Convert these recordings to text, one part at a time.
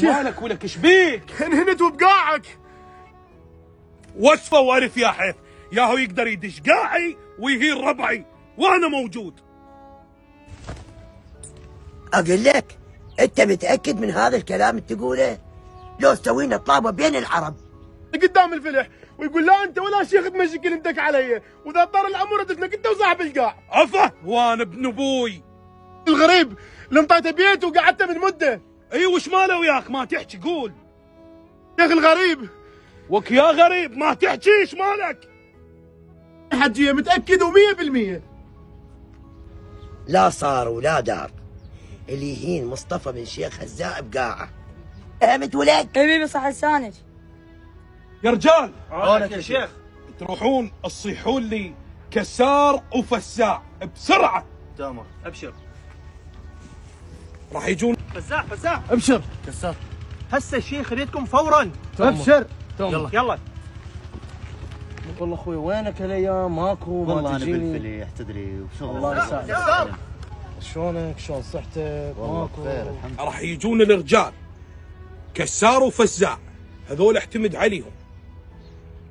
ايش مالك ولك ايش بيك؟ انهنت وبقاعك. وصفه وارث يا حيف، ياهو يقدر يدش قاعي ويهين ربعي وانا موجود. اقول لك انت متاكد من هذا الكلام اللي تقوله؟ لو سوينا طلابه بين العرب قدام الفلح ويقول لا انت ولا شيخ تمشي كلمتك علي، واذا اضطر الامر ادفنك انت وصاحب القاع. عفه وانا ابن ابوي. الغريب اللي انطيته بيت وقعدته من مده. اي وش ماله وياك ما تحكي قول. يا اخي الغريب. وك يا غريب ما تحكيش مالك. حجيه متاكد و100%. لا صار ولا دار اللي يهين مصطفى بن شيخ هزاء بقاعه. فهمت ولك؟ حبيبي صح لسانك. يا رجال عونك يا شيخ. تروحون تصيحون لي كسار وفساع بسرعه. تامر ابشر. راح يجون فزاع ابشر. كسار هسه الشيخ يريدكم فورا. ابشر. يلا والله اخوي وينك هالايام؟ ماكو والله ما انا تجيني. بالفليح تدري وشغل. الله يسعدك. شلونك؟ شلون صحتك؟ والله ماكو بخير الحمد لله. راح يجون الرجال كسار وفزاع، هذول اعتمد عليهم.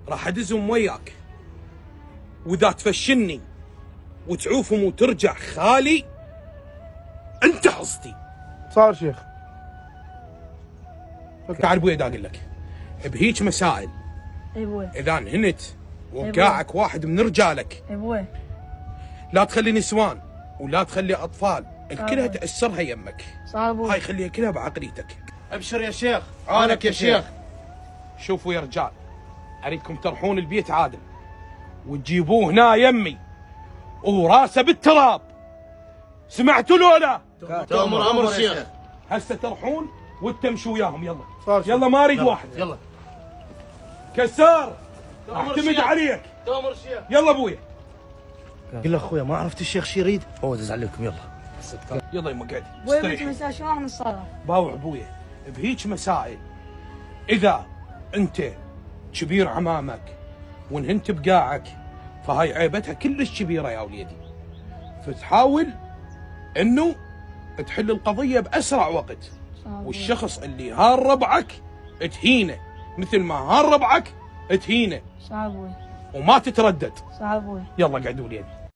راح ادزهم وياك، واذا تفشني وتعوفهم وترجع خالي انت حصتي. صار شيخ. تعال ابوي اقول لك بهيج مسائل اي ابوي. اذا انهنت وقاعك واحد من رجالك اي ابوي. لا تخلي نسوان ولا تخلي اطفال، الكلها تاثرها يمك. صح ابوي. هاي خليها كلها بعقليتك. ابشر يا شيخ. عونك يا شيخ. شوفوا يا رجال، اريدكم ترحون البيت عادل وتجيبوه هنا يمي وراسه بالتراب. سمعتوا لولا؟ تامر امر شيخ. هسه ترحون وتمشوا وياهم. يلا صار شيخ. يلا ما اريد واحد. يلا كسار اعتمد عليك. تامر شيخ. يلا ابويا. قل له اخويا ما عرفت الشيخ شي يريد؟ هو دز عليكم يلا. يلا يما قعد ابوي بنت استريح. مساء شلون الصلاة؟ باوع ابويا بهيج مسائل اذا انت كبير عمامك وانهنت بقاعك فهاي عيبتها كلش كبيره يا وليدي، فتحاول انه تحل القضيه باسرع وقت، والشخص اللي هان ربعك تهينه مثل ما هان ربعك تهينه صح ابوي. وما تتردد. صح ابوي. يلا قعدوا وليدي.